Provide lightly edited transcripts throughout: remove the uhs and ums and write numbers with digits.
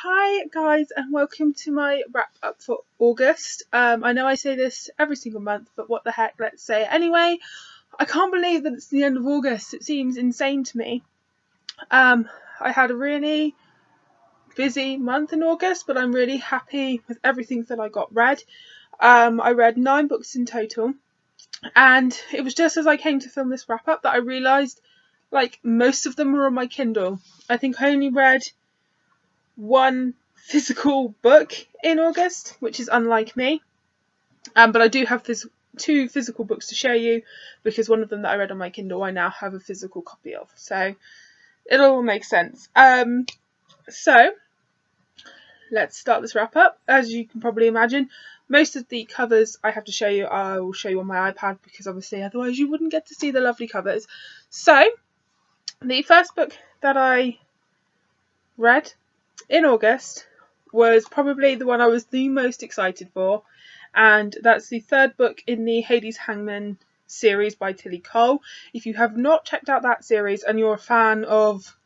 Hi guys, and welcome to my wrap up for August. I know I say this every single month, but what the heck, let's say it anyway. I can't believe that it's the end of August. It seems insane to me. I had a really busy month in August, but I'm really happy with everything that I got read. I read 9 books in total, and it was just as I came to film this wrap up that I realised most of them were on my Kindle. I think I only read one physical book in August, which is unlike me. But I do have 2 physical books to show you, because one of them that I read on my Kindle I now have a physical copy of. So it all makes sense. So let's start this wrap up. As you can probably imagine, most of the covers I have to show you, I will show you on my iPad, because obviously otherwise you wouldn't get to see the lovely covers. So the first book that I read in August was probably the one I was the most excited for, and that's the 3rd book in the Hades Hangman series by Tilly Cole. If you have not checked out that series and you're a fan of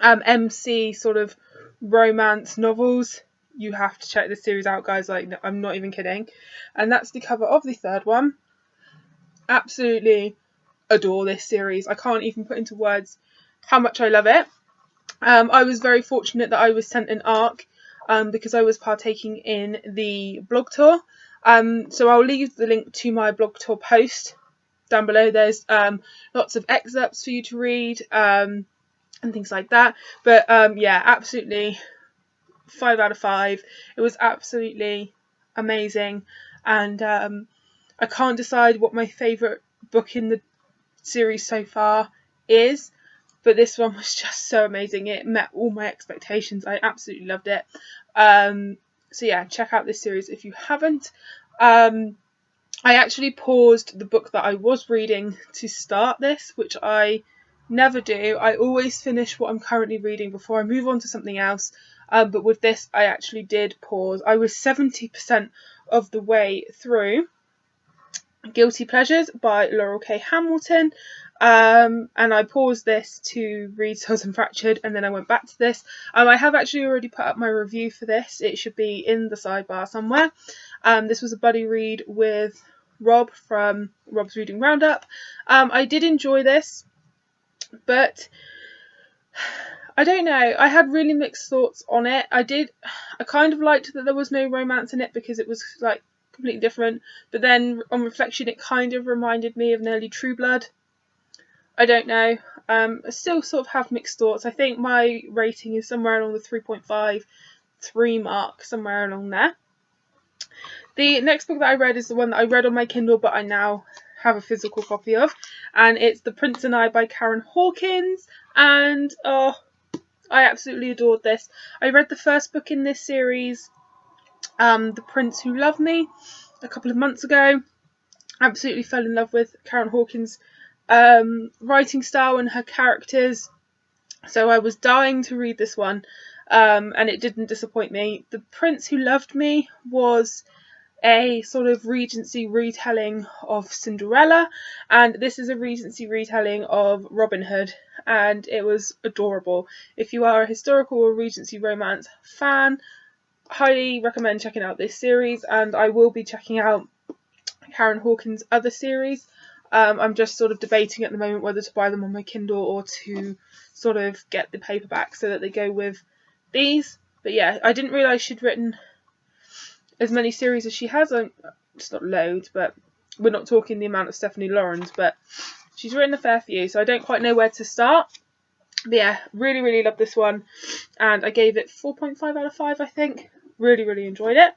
MC sort of romance novels, you have to check this series out, guys. I'm not even kidding. And that's the cover of the 3rd one. Absolutely adore this series. I can't even put into words how much I love it. I was very fortunate that I was sent an ARC because I was partaking in the blog tour. So I'll leave the link to my blog tour post down below. There's lots of excerpts for you to read and things like that. But yeah, absolutely 5 out of 5. It was absolutely amazing, and I can't decide what my favourite book in the series so far is. But this one was just so amazing. It met all my expectations. I absolutely loved it. So yeah, check out this series if you haven't. I actually paused the book that I was reading to start this, which I never do. I always finish what I'm currently reading before I move on to something else. But with this, I actually did pause. I was 70% of the way through Guilty Pleasures by Laurel K. Hamilton. And I paused this to read Soiled and Fractured, and then I went back to this. I have actually already put up my review for this. It should be in the sidebar somewhere. This was a buddy read with Rob from Rob's Reading Roundup. I did enjoy this, but I don't know. I had really mixed thoughts on it. I kind of liked that there was no romance in it, because it was like completely different. But then on reflection, it kind of reminded me of Nearly True Blood. I don't know. I still sort of have mixed thoughts. I think my rating is somewhere along the 3.5, 3 mark, somewhere along there. The next book that I read is the one that I read on my Kindle, but I now have a physical copy of, and it's The Prince and I by Karen Hawkins. And I absolutely adored this. I read the first book in this series, The Prince Who Loved Me, a couple of months ago. Absolutely fell in love with Karen Hawkins' writing style and her characters, so I was dying to read this one, and it didn't disappoint me. The Prince Who Loved Me was a sort of Regency retelling of Cinderella, and this is a Regency retelling of Robin Hood, and it was adorable. If you are a historical or Regency romance fan, highly recommend checking out this series, and I will be checking out Karen Hawkins' other series. I'm just sort of debating at the moment whether to buy them on my Kindle or to sort of get the paperback so that they go with these. But yeah, I didn't realise she'd written as many series as she has. It's not loads, but we're not talking the amount of Stephanie Lawrence, but she's written a fair few, so I don't quite know where to start. But yeah, really, really loved this one, and I gave it 4.5 out of 5, I think. Really, really enjoyed it.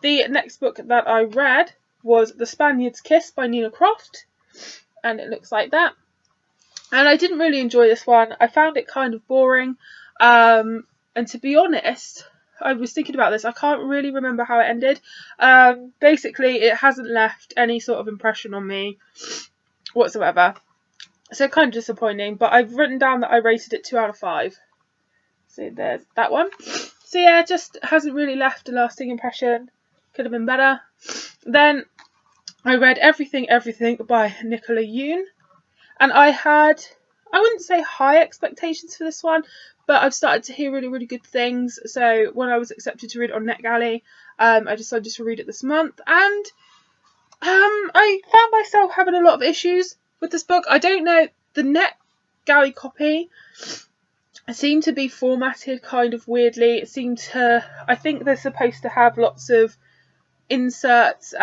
The next book that I read was The Spaniard's Kiss by Nina Croft, and it looks like that. And I didn't really enjoy this one. I found it kind of boring, and to be honest, I was thinking about this. I can't really remember how it ended. Basically, it hasn't left any sort of impression on me whatsoever. So kind of disappointing, but I've written down that I rated it 2 out of 5. So there's that one. So yeah, just hasn't really left a lasting impression. Could have been better. Then I read Everything by Nicola Yoon, and I wouldn't say high expectations for this one, but I've started to hear really, really good things. So when I was accepted to read it on NetGalley, I decided to read it this month, and I found myself having a lot of issues with this book. I don't know, the NetGalley copy seemed to be formatted kind of weirdly. It seemed to, I think they're supposed to have lots of inserts,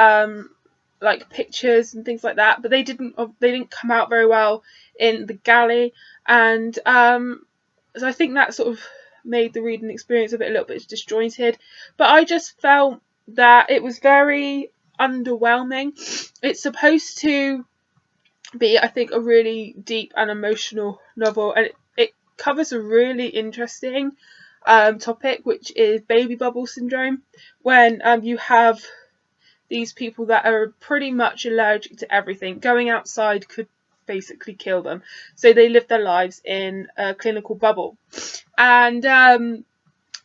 like pictures and things like that, but they didn't come out very well in the galley, and so I think that sort of made the reading experience of it a little bit disjointed. But I just felt that it was very underwhelming. It's supposed to be, I think, a really deep and emotional novel, and it covers a really interesting topic, which is baby bubble syndrome, when you have these people that are pretty much allergic to everything. Going outside could basically kill them, so they live their lives in a clinical bubble, and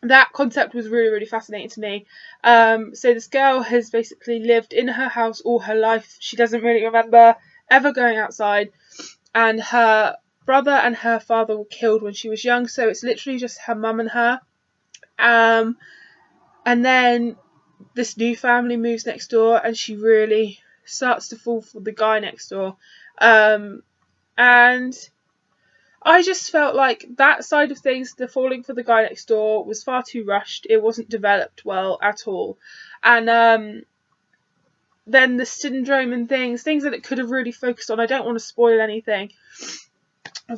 that concept was really, really fascinating to me. So this girl has basically lived in her house all her life. She doesn't really remember ever going outside, and her brother and her father were killed when she was young, so it's literally just her mum and her. And then this new family moves next door, and she really starts to fall for the guy next door. And I just felt like that side of things, the falling for the guy next door, was far too rushed. It wasn't developed well at all. And then the syndrome and things that it could have really focused on. I don't want to spoil anything,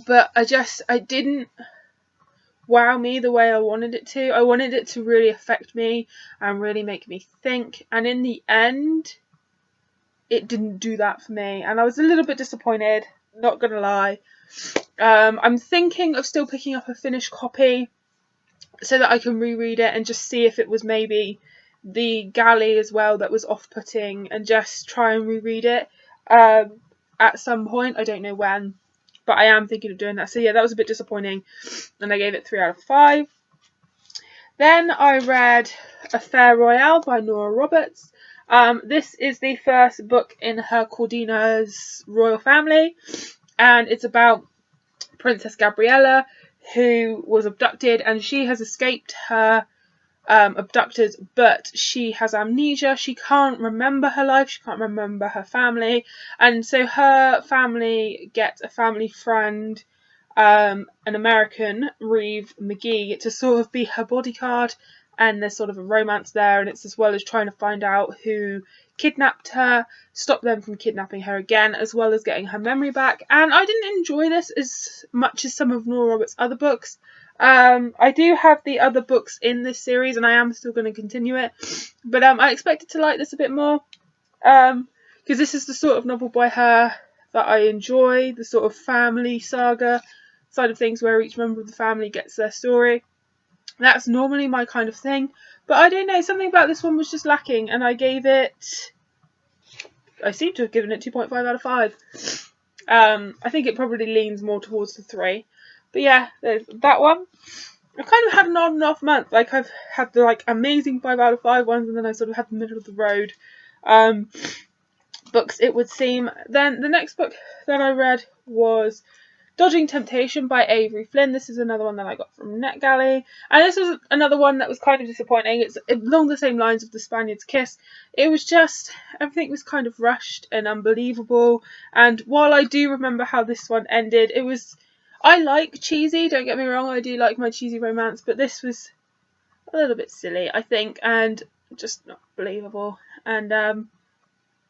but I didn't wow me the way I wanted it to. I wanted it to really affect me and really make me think. And in the end, it didn't do that for me. And I was a little bit disappointed, not gonna lie. I'm thinking of still picking up a finished copy so that I can reread it and just see if it was maybe the galley as well that was off-putting, and just try and reread it at some point. I don't know when, but I am thinking of doing that. So yeah, that was a bit disappointing, and I gave it 3 out of 5. Then I read Affair Royale by Nora Roberts. This is the first book in her Cordina's royal family, and it's about Princess Gabriella, who was abducted, and she has escaped her abductors, but she has amnesia. She can't remember her life, she can't remember her family, and so her family get a family friend, an American, Reeve McGee, to sort of be her bodyguard, and there's sort of a romance there, and it's as well as trying to find out who kidnapped her, stop them from kidnapping her again, as well as getting her memory back. And I didn't enjoy this as much as some of Nora Roberts' other books. I do have the other books in this series, and I am still going to continue it, but I expected to like this a bit more, because this is the sort of novel by her that I enjoy, the sort of family saga side of things where each member of the family gets their story. That's normally my kind of thing, but I don't know, something about this one was just lacking, and I seem to have given it 2.5 out of 5. I think it probably leans more towards the 3. But yeah, there's that one. I've kind of had an on and off month. Like, I've had the amazing 5 out of 5 ones, and then I sort of had the middle of the road books, it would seem. Then the next book that I read was Dodging Temptation by Avery Flynn. This is another one that I got from NetGalley, and this was another one that was kind of disappointing. It's along the same lines of The Spaniard's Kiss. It was just, everything was kind of rushed and unbelievable, and while I do remember how this one ended, I like cheesy, don't get me wrong, I do like my cheesy romance, but this was a little bit silly, I think, and just not believable. And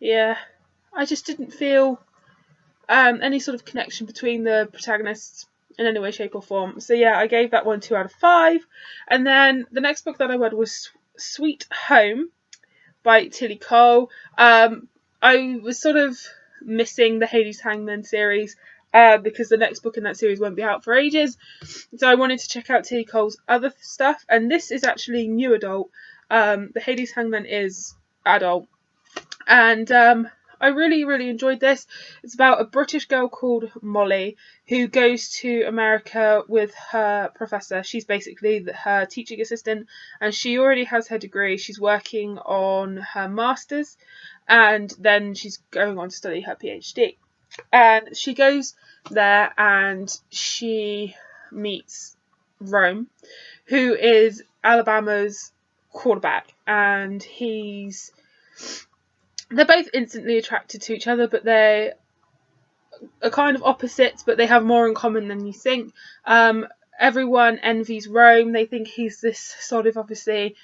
yeah, I just didn't feel any sort of connection between the protagonists in any way, shape or form. So yeah, I gave that one 2 out of 5. And then the next book that I read was Sweet Home by Tilly Cole. I was sort of missing the Hades Hangman series, because the next book in that series won't be out for ages. So I wanted to check out Tilly Cole's other stuff, and this is actually new adult. The Hades Hangman is adult. And I really, really enjoyed this. It's about a British girl called Molly who goes to America with her professor. She's basically her teaching assistant, and she already has her degree. She's working on her master's, and then she's going on to study her PhD. And she goes there and she meets Rome, who is Alabama's quarterback, and they're both instantly attracted to each other, but they are kind of opposites, but they have more in common than you think. Everyone envies Rome. They think he's this sort of obviously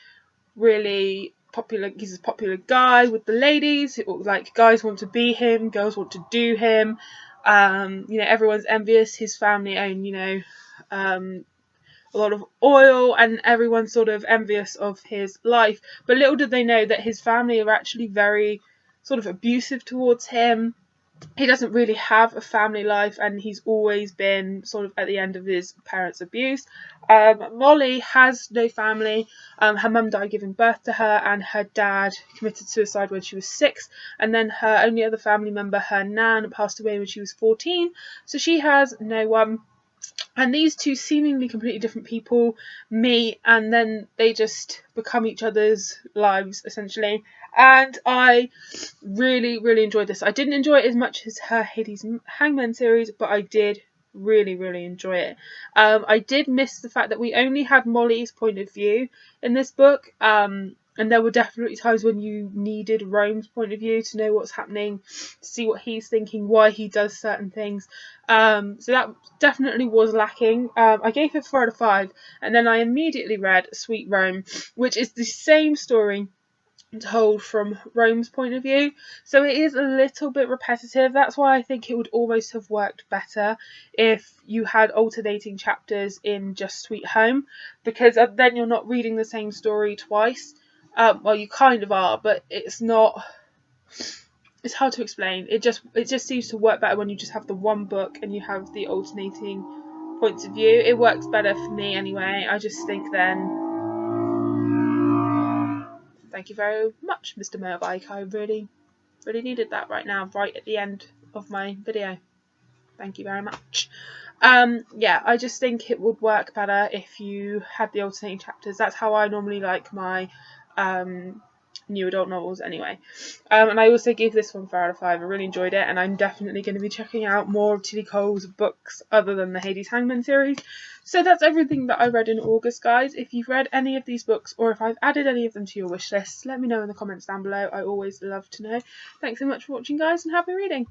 really popular. He's a popular guy with the ladies. Like, guys want to be him, girls want to do him. Everyone's envious. His family own, a lot of oil, and everyone's sort of envious of his life. But little did they know that his family are actually very sort of abusive towards him. He doesn't really have a family life, and he's always been sort of at the end of his parents' abuse. Molly has no family. Her mum died giving birth to her, and her dad committed suicide when she was 6. And then her only other family member, her nan, passed away when she was 14. So she has no one. And these two seemingly completely different people meet, and then they just become each other's lives, essentially. And I really, really enjoyed this. I didn't enjoy it as much as her Hades Hangman series, but I did really, really enjoy it. I did miss the fact that we only had Molly's point of view in this book. And there were definitely times when you needed Rome's point of view to know what's happening, to see what he's thinking, why he does certain things. So that definitely was lacking. I gave it 4 out of 5, and then I immediately read Sweet Rome, which is the same story told from Rome's point of view. So it is a little bit repetitive. That's why I think it would almost have worked better if you had alternating chapters in just Sweet Home, because then you're not reading the same story twice. Well, you kind of are, but it's not. It's hard to explain. It just seems to work better when you just have the one book and you have the alternating points of view. It works better for me anyway. I just think then. Thank you very much, Mr. Motorbike. I really, really needed that right now, right at the end of my video. Thank you very much. I just think it would work better if you had the alternating chapters. That's how I normally like my new adult novels anyway. And I also gave this one 4 out of 5. I really enjoyed it, and I'm definitely going to be checking out more of Tilly Cole's books other than the Hades Hangman series. So that's everything that I read in August, guys. If you've read any of these books, or if I've added any of them to your wish list, let me know in the comments down below. I always love to know. Thanks so much for watching, guys, and happy reading.